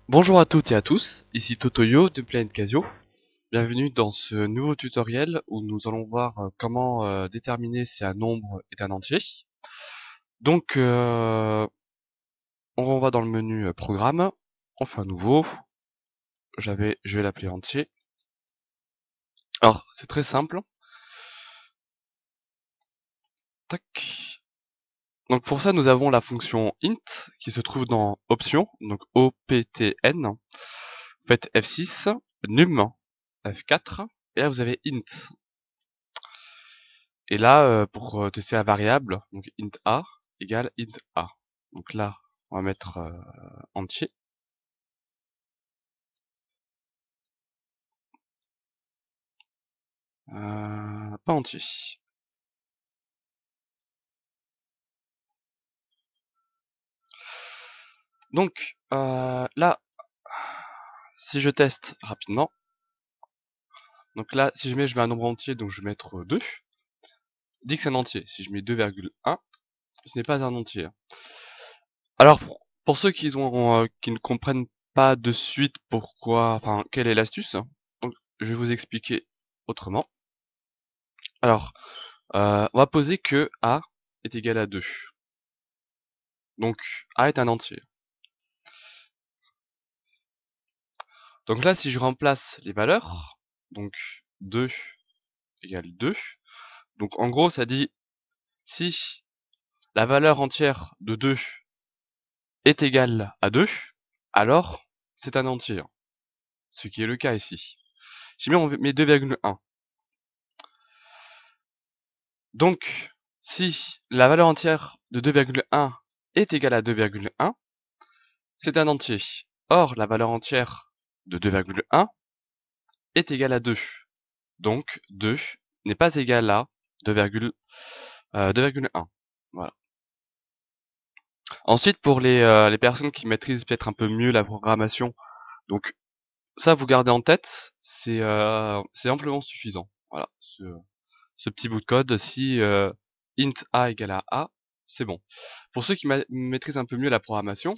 Bonjour à toutes et à tous, ici Totoyo de Planet Casio. Bienvenue dans ce nouveau tutoriel où nous allons voir comment déterminer si un nombre est un entier. Donc, on va dans le menu Programme, on fait un nouveau, je vais l'appeler entier. Alors, c'est très simple. Tac. Donc pour ça, nous avons la fonction int qui se trouve dans Options, donc OPTN. Vous faites F6, num, F4, et là vous avez int. Et là, pour tester la variable, donc int a égale int a. Donc là, on va mettre entier. Pas entier. Donc là, si je teste rapidement, donc là, si je mets un nombre entier, donc je vais mettre 2, dit que c'est un entier. Si je mets 2,1, ce n'est pas un entier. Alors, pour ceux qui ne comprennent pas de suite quelle est l'astuce, donc je vais vous expliquer autrement. Alors, on va poser que a est égal à 2. Donc, a est un entier. Donc là, si je remplace les valeurs, donc 2 égale 2, donc en gros, ça dit si la valeur entière de 2 est égale à 2, alors c'est un entier, ce qui est le cas ici. Si on met 2,1. Donc, si la valeur entière de 2,1 est égale à 2,1, c'est un entier. Or, la valeur entière de 2,1 est égale à 2. Donc, 2 n'est pas égal à 2,1. Voilà. Ensuite, pour les personnes qui maîtrisent peut-être un peu mieux la programmation, donc ça, vous gardez en tête, c'est amplement suffisant. Voilà, ce petit bout de code, si int a égale à a, c'est bon. Pour ceux qui maîtrisent un peu mieux la programmation,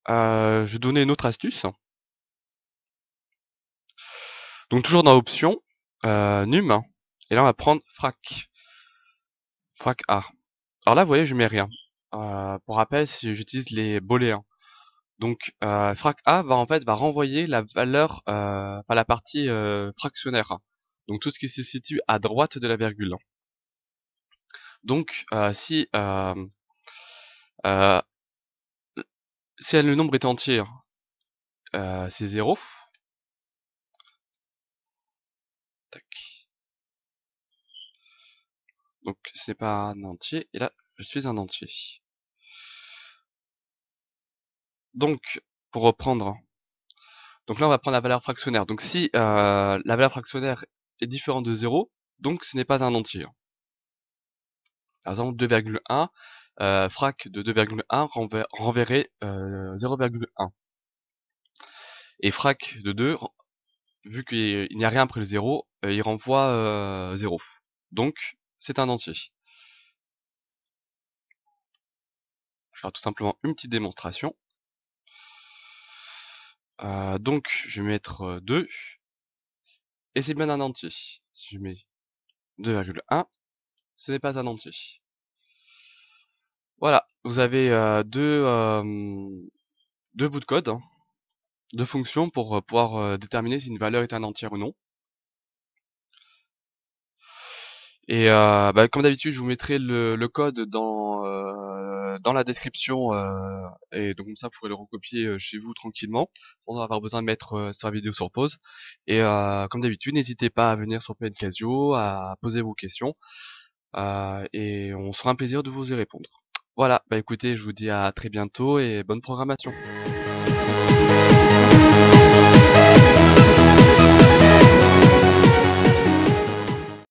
je vais donner une autre astuce. Donc toujours dans Options, num, et là on va prendre frac a. Alors là, vous voyez, je mets rien. Pour rappel, si j'utilise les booléens. Donc frac a va renvoyer la valeur, la partie fractionnaire. Donc tout ce qui se situe à droite de la virgule. Donc euh, si le nombre est entier, c'est 0. Tac. Donc ce n'est pas un entier, et là je suis un entier. Donc pour reprendre, donc là on va prendre la valeur fractionnaire. Donc si la valeur fractionnaire est différente de 0, donc ce n'est pas un entier. Par exemple 2,1, frac de 2,1 renverrait 0,1. Et frac de 2, vu qu'il n'y a rien après le 0, il renvoie 0. Donc c'est un entier. Je vais faire tout simplement une petite démonstration. Donc je vais mettre 2, et c'est bien un entier. Si je mets 2,1, ce n'est pas un entier. Voilà, vous avez deux bouts de code, hein, deux fonctions pour pouvoir déterminer si une valeur est un entier ou non. Et comme d'habitude, je vous mettrai le code dans la description, et donc comme ça, vous pourrez le recopier chez vous tranquillement, sans avoir besoin de mettre sa vidéo sur pause. Et comme d'habitude, n'hésitez pas à venir sur PN Casio, à poser vos questions, et on se fera un plaisir de vous y répondre. Voilà, écoutez, je vous dis à très bientôt et bonne programmation.